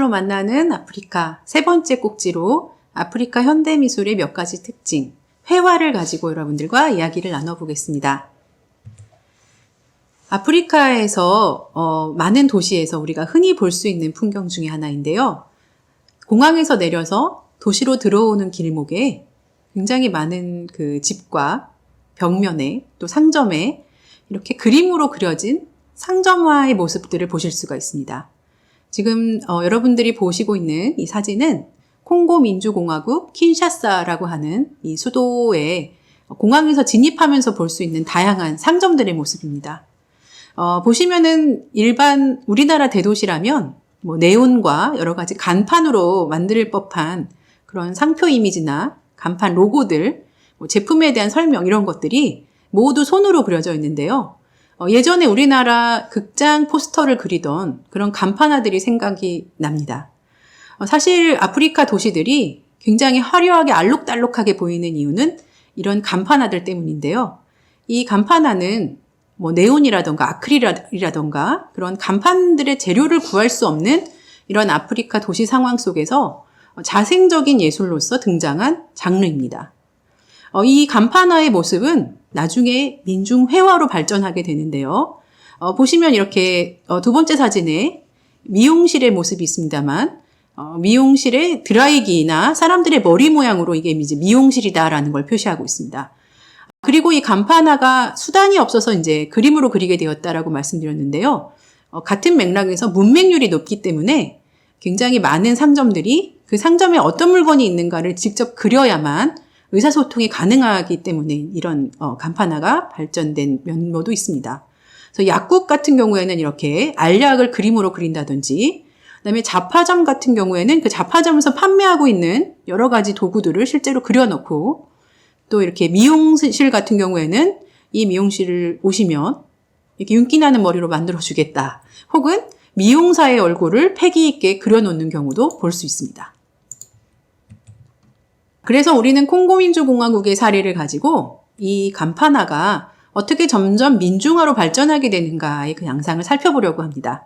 여행으로 만나는 아프리카 세 번째 꼭지로 아프리카 현대미술의 몇 가지 특징, 회화를 가지고 여러분들과 이야기를 나눠보겠습니다. 아프리카에서 많은 도시에서 우리가 흔히 볼 수 있는 풍경 중에 하나인데요. 공항에서 내려서 도시로 들어오는 길목에 굉장히 많은 그 집과 벽면에 또 상점에 이렇게 그림으로 그려진 상점화의 모습들을 보실 수가 있습니다. 지금 여러분들이 보시고 있는 이 사진은 콩고 민주공화국 킨샤사라고 하는 이 수도에 공항에서 진입하면서 볼 수 있는 다양한 상점들의 모습입니다. 보시면은 일반 우리나라 대도시라면 뭐 네온과 여러 가지 간판으로 만들 법한 그런 상표 이미지나 간판 로고들, 뭐 제품에 대한 설명 이런 것들이 모두 손으로 그려져 있는데요. 예전에 우리나라 극장 포스터를 그리던 그런 간판화들이 생각이 납니다. 사실 아프리카 도시들이 굉장히 화려하게 알록달록하게 보이는 이유는 이런 간판화들 때문인데요. 이 간판화는 뭐 네온이라던가 아크릴이라던가 그런 간판들의 재료를 구할 수 없는 이런 아프리카 도시 상황 속에서 자생적인 예술로서 등장한 장르입니다. 이 간판화의 모습은 나중에 민중회화로 발전하게 되는데요. 보시면 이렇게 두 번째 사진에 미용실의 모습이 있습니다만 미용실의 드라이기나 사람들의 머리 모양으로 이게 이제 미용실이다라는 걸 표시하고 있습니다. 그리고 이 간판화가 수단이 없어서 이제 그림으로 그리게 되었다라고 말씀드렸는데요. 같은 맥락에서 문맹률이 높기 때문에 굉장히 많은 상점들이 그 상점에 어떤 물건이 있는가를 직접 그려야만 의사소통이 가능하기 때문에 이런 간판화가 발전된 면모도 있습니다. 그래서 약국 같은 경우에는 이렇게 알약을 그림으로 그린다든지, 그다음에 잡화점 같은 경우에는 그 잡화점에서 판매하고 있는 여러 가지 도구들을 실제로 그려놓고, 또 이렇게 미용실 같은 경우에는 이 미용실을 오시면 이렇게 윤기 나는 머리로 만들어주겠다, 혹은 미용사의 얼굴을 패기 있게 그려놓는 경우도 볼 수 있습니다. 그래서 우리는 콩고민주공화국의 사례를 가지고 이 간판화가 어떻게 점점 민중화로 발전하게 되는가의 그 양상을 살펴보려고 합니다.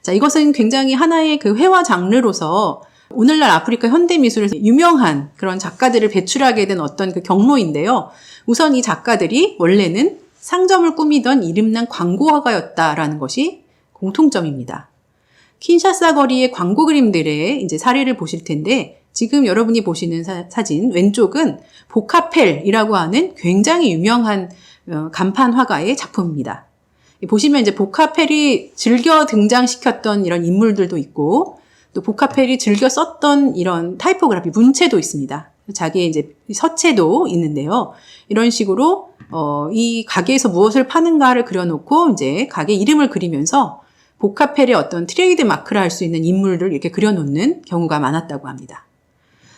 자, 이것은 굉장히 하나의 그 회화 장르로서 오늘날 아프리카 현대미술에서 유명한 그런 작가들을 배출하게 된 어떤 그 경로인데요. 우선 이 작가들이 원래는 상점을 꾸미던 이름난 광고화가였다라는 것이 공통점입니다. 킨샤사 거리의 광고 그림들의 이제 사례를 보실 텐데, 지금 여러분이 보시는 사진 왼쪽은 보카펠이라고 하는 굉장히 유명한 간판 화가의 작품입니다. 보시면 이제 보카펠이 즐겨 등장시켰던 이런 인물들도 있고, 또 보카펠이 즐겨 썼던 이런 타이포그래피 문체도 있습니다. 자기의 이제 서체도 있는데요. 이런 식으로 이 가게에서 무엇을 파는가를 그려놓고 이제 가게 이름을 그리면서 보카펠의 어떤 트레이드 마크를 할 수 있는 인물을 이렇게 그려놓는 경우가 많았다고 합니다.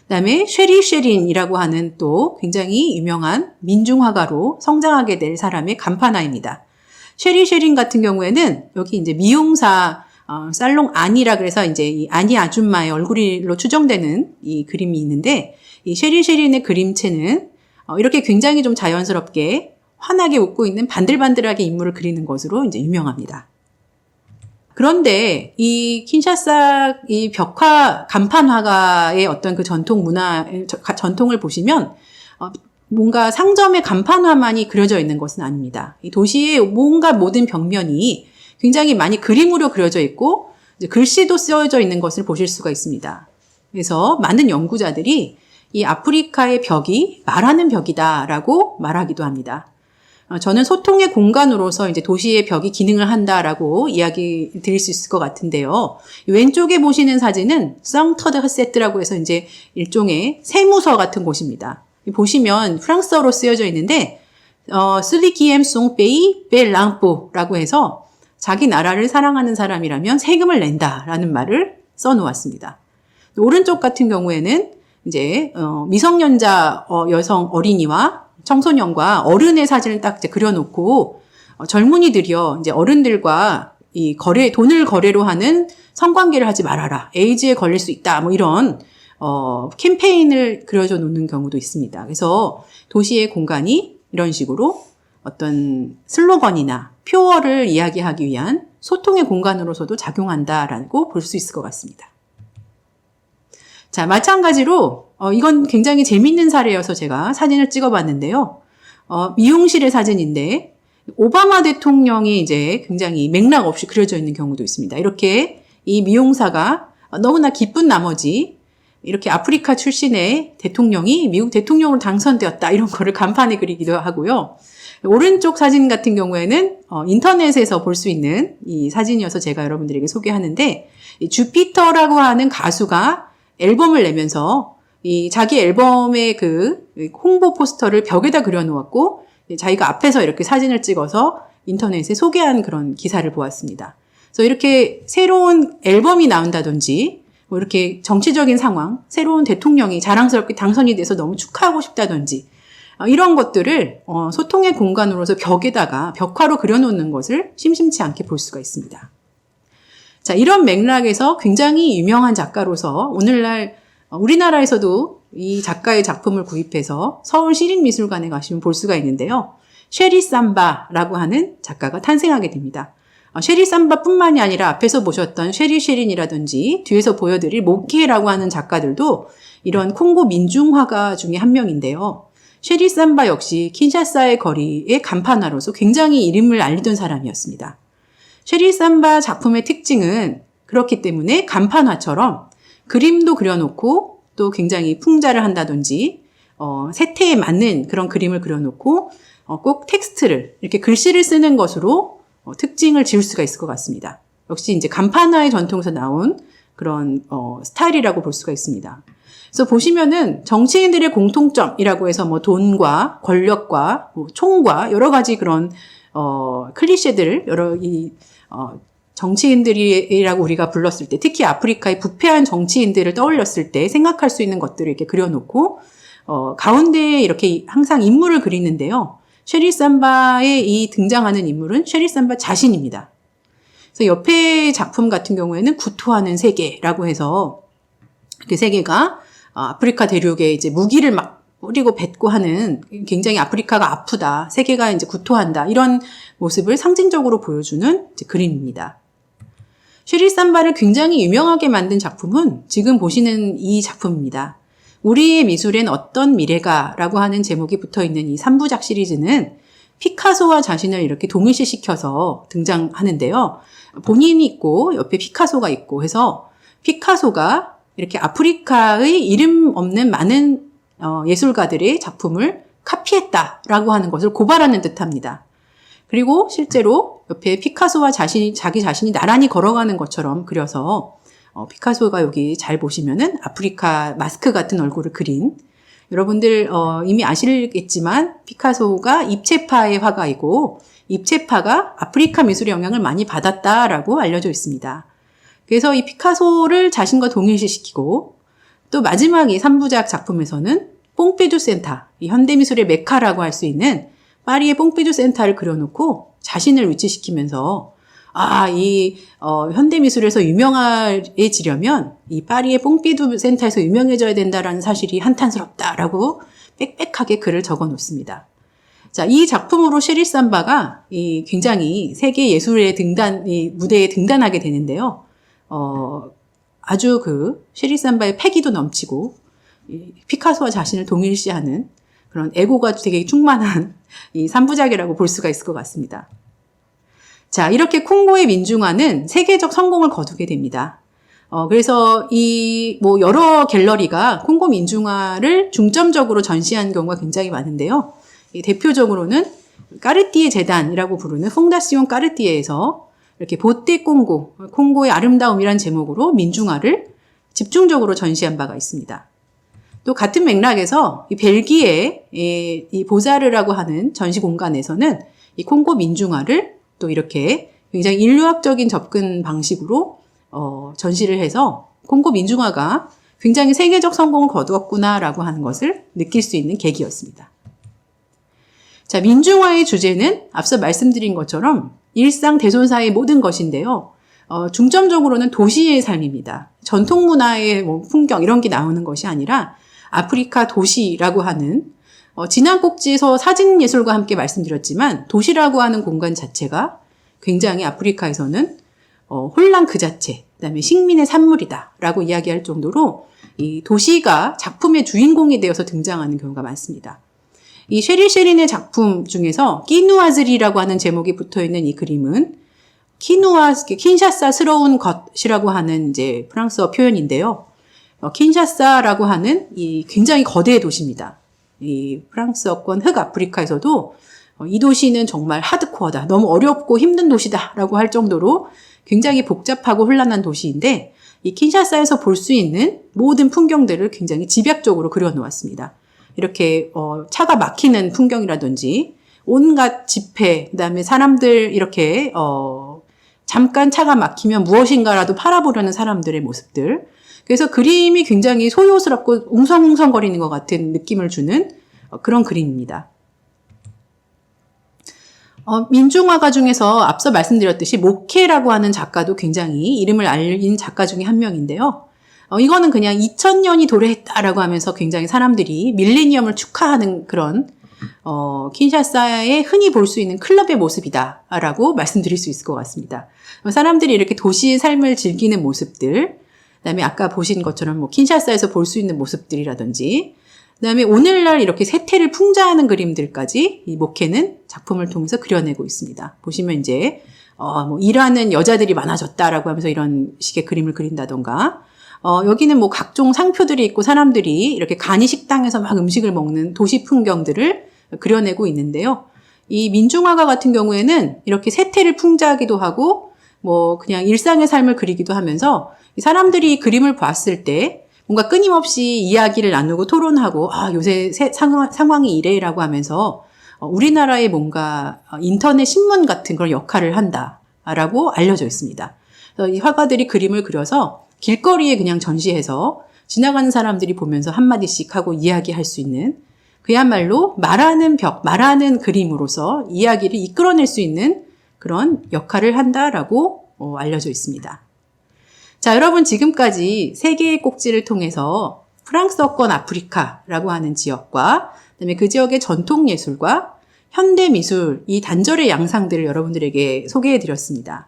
그다음에 쉐리쉐린이라고 하는 또 굉장히 유명한 민중화가로 성장하게 될 사람의 간판화입니다. 쉐리쉐린 같은 경우에는 여기 이제 미용사 살롱 아니라 그래서 이제 이 아니 아줌마의 얼굴로 추정되는 이 그림이 있는데, 이 쉐리쉐린의 그림체는 이렇게 굉장히 좀 자연스럽게 환하게 웃고 있는 반들반들하게 인물을 그리는 것으로 이제 유명합니다. 그런데 이 킨샤사 이 벽화 간판화가의 어떤 그 전통 문화, 전통을 보시면 뭔가 상점의 간판화만이 그려져 있는 것은 아닙니다. 이 도시의 뭔가 모든 벽면이 굉장히 많이 그림으로 그려져 있고 이제 글씨도 쓰여져 있는 것을 보실 수가 있습니다. 그래서 많은 연구자들이 이 아프리카의 벽이 말하는 벽이다라고 말하기도 합니다. 저는 소통의 공간으로서 이제 도시의 벽이 기능을 한다라고 이야기 드릴 수 있을 것 같은데요. 왼쪽에 보시는 사진은 성터드 허세트라고 해서 이제 일종의 세무서 같은 곳입니다. 보시면 프랑스어로 쓰여져 있는데, 슬리키엠 송페이 벨랑포라고 해서 자기 나라를 사랑하는 사람이라면 세금을 낸다라는 말을 써놓았습니다. 오른쪽 같은 경우에는 이제 미성년자 여성 어린이와 청소년과 어른의 사진을 딱 이제 그려놓고 젊은이들이요, 이제 어른들과 이 돈을 거래로 하는 성관계를 하지 말아라, 에이즈에 걸릴 수 있다, 뭐 이런 캠페인을 그려줘 놓는 경우도 있습니다. 그래서 도시의 공간이 이런 식으로 어떤 슬로건이나 표어를 이야기하기 위한 소통의 공간으로서도 작용한다라고 볼 수 있을 것 같습니다. 자, 마찬가지로 이건 굉장히 재밌는 사례여서 제가 사진을 찍어봤는데요. 미용실의 사진인데 오바마 대통령이 이제 굉장히 맥락 없이 그려져 있는 경우도 있습니다. 이렇게 이 미용사가 너무나 기쁜 나머지 이렇게 아프리카 출신의 대통령이 미국 대통령으로 당선되었다 이런 거를 간판에 그리기도 하고요. 오른쪽 사진 같은 경우에는 인터넷에서 볼 수 있는 이 사진이어서 제가 여러분들에게 소개하는데 이 주피터라고 하는 가수가 앨범을 내면서 이 자기 앨범의 그 홍보 포스터를 벽에다 그려놓았고 자기가 앞에서 이렇게 사진을 찍어서 인터넷에 소개한 그런 기사를 보았습니다. 그래서 이렇게 새로운 앨범이 나온다든지 뭐 이렇게 정치적인 상황, 새로운 대통령이 자랑스럽게 당선이 돼서 너무 축하하고 싶다든지 이런 것들을 소통의 공간으로서 벽에다가 벽화로 그려놓는 것을 심심치 않게 볼 수가 있습니다. 자, 이런 맥락에서 굉장히 유명한 작가로서 오늘날 우리나라에서도 이 작가의 작품을 구입해서 서울 시립미술관에 가시면 볼 수가 있는데요. 쉐리 삼바라고 하는 작가가 탄생하게 됩니다. 쉐리 삼바뿐만이 아니라 앞에서 보셨던 쉐리 쉐린이라든지 뒤에서 보여드릴 모케라고 하는 작가들도 이런 콩고 민중화가 중에 한 명인데요. 쉐리 삼바 역시 킨샤사의 거리의 간판화로서 굉장히 이름을 알리던 사람이었습니다. 쉐리 삼바 작품의 특징은 그렇기 때문에 간판화처럼 그림도 그려놓고 또 굉장히 풍자를 한다든지 세태에 맞는 그런 그림을 그려놓고 꼭 텍스트를 이렇게 글씨를 쓰는 것으로 특징을 지을 수가 있을 것 같습니다. 역시 이제 간판화의 전통에서 나온 그런 스타일이라고 볼 수가 있습니다. 그래서 보시면은 정치인들의 공통점이라고 해서 뭐 돈과 권력과 뭐 총과 여러 가지 그런 클리셰들 여러 정치인들이라고 우리가 불렀을 때 특히 아프리카의 부패한 정치인들을 떠올렸을 때 생각할 수 있는 것들을 이렇게 그려놓고 가운데에 이렇게 항상 인물을 그리는데요. 쉐리 삼바의 이 등장하는 인물은 쉐리 삼바 자신입니다. 그래서 옆에 작품 같은 경우에는 구토하는 세계라고 해서 그 세계가 아프리카 대륙에 이제 무기를 막 뿌리고 뱉고 하는 굉장히 아프리카가 아프다, 세계가 이제 구토한다 이런 모습을 상징적으로 보여주는 이제 그림입니다. 쉐리 삼바를 굉장히 유명하게 만든 작품은 지금 보시는 이 작품입니다. 우리의 미술엔 어떤 미래가라고 하는 제목이 붙어있는 이 3부작 시리즈는 피카소와 자신을 이렇게 동일시시켜서 등장하는데요. 본인이 있고 옆에 피카소가 있고 해서 피카소가 이렇게 아프리카의 이름 없는 많은 예술가들의 작품을 카피했다라고 하는 것을 고발하는 듯합니다. 그리고 실제로 옆에 피카소와 자기 자신이 나란히 걸어가는 것처럼 그려서 피카소가 여기 잘 보시면은 아프리카 마스크 같은 얼굴을 그린 여러분들 이미 아시겠지만 피카소가 입체파의 화가이고 입체파가 아프리카 미술의 영향을 많이 받았다라고 알려져 있습니다. 그래서 이 피카소를 자신과 동일시시키고 또 마지막 이 3부작 작품에서는 뽕피두 센터, 이 현대미술의 메카라고 할 수 있는 파리의 뽕피두 센터를 그려놓고 자신을 위치시키면서 이 현대미술에서 유명해지려면 이 파리의 뽕피두 센터에서 유명해져야 된다라는 사실이 한탄스럽다라고 빽빽하게 글을 적어 놓습니다. 자, 이 작품으로 쉐리 삼바가 굉장히 세계 예술의 무대에 등단하게 되는데요. 아주 쉐리 삼바의 패기도 넘치고 피카소와 자신을 동일시하는 그런 애고가 되게 충만한 이 3부작이라고 볼 수가 있을 것 같습니다. 자, 이렇게 콩고의 민중화는 세계적 성공을 거두게 됩니다. 그래서 여러 갤러리가 콩고 민중화를 중점적으로 전시한 경우가 굉장히 많은데요. 대표적으로는 까르띠에 재단이라고 부르는 퐁다시옹 까르띠에에서 이렇게 보떼 콩고의 아름다움이란 제목으로 민중화를 집중적으로 전시한 바가 있습니다. 또 같은 맥락에서 이 벨기에 이 보자르라고 하는 전시 공간에서는 이 콩고 민중화를 또 이렇게 굉장히 인류학적인 접근 방식으로 전시를 해서 콩고 민중화가 굉장히 세계적 성공을 거두었구나라고 하는 것을 느낄 수 있는 계기였습니다. 자, 민중화의 주제는 앞서 말씀드린 것처럼 일상 대손사의 모든 것인데요. 중점적으로는 도시의 삶입니다. 전통 문화의 풍경 이런 게 나오는 것이 아니라 아프리카 도시라고 하는 지난 꼭지에서 사진예술과 함께 말씀드렸지만 도시라고 하는 공간 자체가 굉장히 아프리카에서는 혼란 그 자체, 그다음에 식민의 산물이다 라고 이야기할 정도로 이 도시가 작품의 주인공이 되어서 등장하는 경우가 많습니다. 이 쉐릴 셰린의 작품 중에서 끼누아즈리라고 하는 제목이 붙어있는 이 그림은 킨샤사스러운 것이라고 하는 이제 프랑스어 표현인데요. 킨샤사라고 하는 이 굉장히 거대 도시입니다. 이 프랑스어권 흑아프리카에서도 이 도시는 정말 하드코어다, 너무 어렵고 힘든 도시다라고 할 정도로 굉장히 복잡하고 혼란한 도시인데, 이 킨샤사에서 볼 수 있는 모든 풍경들을 굉장히 집약적으로 그려놓았습니다. 이렇게 차가 막히는 풍경이라든지 온갖 집회, 그다음에 사람들 이렇게 잠깐 차가 막히면 무엇인가라도 팔아보려는 사람들의 모습들. 그래서 그림이 굉장히 소요스럽고 웅성웅성거리는 것 같은 느낌을 주는 그런 그림입니다. 민중화가 중에서 앞서 말씀드렸듯이 모케라고 하는 작가도 굉장히 이름을 알린 작가 중에 한 명인데요. 이거는 그냥 2000년이 도래했다라고 하면서 굉장히 사람들이 밀레니엄을 축하하는 그런 킨샤사에 흔히 볼 수 있는 클럽의 모습이다라고 말씀드릴 수 있을 것 같습니다. 사람들이 이렇게 도시의 삶을 즐기는 모습들, 그다음에 아까 보신 것처럼 뭐 킨샤사에서 볼 수 있는 모습들이라든지, 그다음에 오늘날 이렇게 세태를 풍자하는 그림들까지 이 모케는 작품을 통해서 그려내고 있습니다. 보시면 이제 뭐 일하는 여자들이 많아졌다라고 하면서 이런 식의 그림을 그린다던가, 여기는 뭐 각종 상표들이 있고 사람들이 이렇게 간이 식당에서 막 음식을 먹는 도시 풍경들을 그려내고 있는데요. 이 민중화가 같은 경우에는 이렇게 세태를 풍자하기도 하고 뭐 그냥 일상의 삶을 그리기도 하면서 사람들이 그림을 봤을 때 뭔가 끊임없이 이야기를 나누고 토론하고, 요새 상황이 이래라고 하면서 우리나라의 뭔가 인터넷 신문 같은 그런 역할을 한다라고 알려져 있습니다. 그래서 이 화가들이 그림을 그려서 길거리에 그냥 전시해서 지나가는 사람들이 보면서 한마디씩 하고 이야기할 수 있는, 그야말로 말하는 그림으로서 이야기를 이끌어낼 수 있는 그런 역할을 한다라고 알려져 있습니다. 자, 여러분 지금까지 세 개의 꼭지를 통해서 프랑스어권 아프리카라고 하는 지역과 그다음에 그 지역의 전통예술과 현대미술, 이 단절의 양상들을 여러분들에게 소개해 드렸습니다.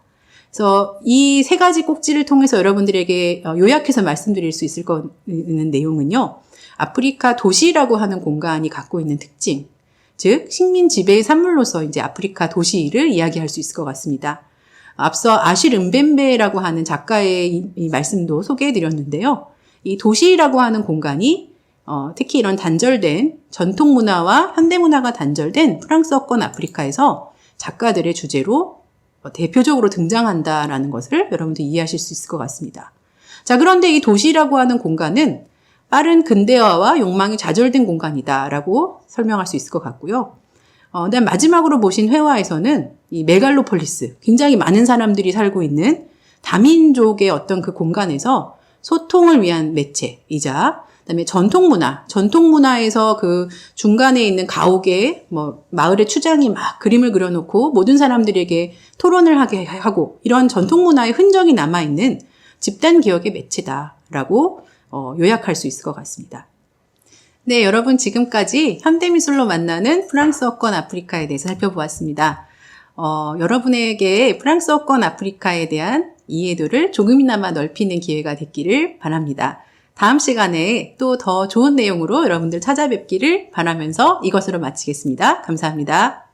그래서 이 세 가지 꼭지를 통해서 여러분들에게 요약해서 말씀드릴 수 있을 있는 내용은요. 아프리카 도시라고 하는 공간이 갖고 있는 특징, 즉 식민 지배의 산물로서 이제 아프리카 도시를 이야기할 수 있을 것 같습니다. 앞서 아실 은벤베라고 하는 작가의 이 말씀도 소개해 드렸는데요. 이 도시라고 하는 공간이 특히 이런 단절된 전통 문화와 현대 문화가 단절된 프랑스어권 아프리카에서 작가들의 주제로 대표적으로 등장한다라는 것을 여러분들 이해하실 수 있을 것 같습니다. 자, 그런데 이 도시라고 하는 공간은 빠른 근대화와 욕망이 좌절된 공간이다라고 설명할 수 있을 것 같고요. 그다음 마지막으로 보신 회화에서는 이 메갈로폴리스, 굉장히 많은 사람들이 살고 있는 다민족의 어떤 그 공간에서 소통을 위한 매체이자, 그다음에 전통문화에서 그 중간에 있는 가옥에 뭐 마을의 추장이 막 그림을 그려놓고 모든 사람들에게 토론을 하게 하고, 이런 전통문화의 흔적이 남아있는 집단 기억의 매체다라고 요약할 수 있을 것 같습니다. 네, 여러분 지금까지 현대미술로 만나는 프랑스어권 아프리카에 대해서 살펴보았습니다. 여러분에게 프랑스어권 아프리카에 대한 이해도를 조금이나마 넓히는 기회가 됐기를 바랍니다. 다음 시간에 또 더 좋은 내용으로 여러분들 찾아뵙기를 바라면서 이것으로 마치겠습니다. 감사합니다.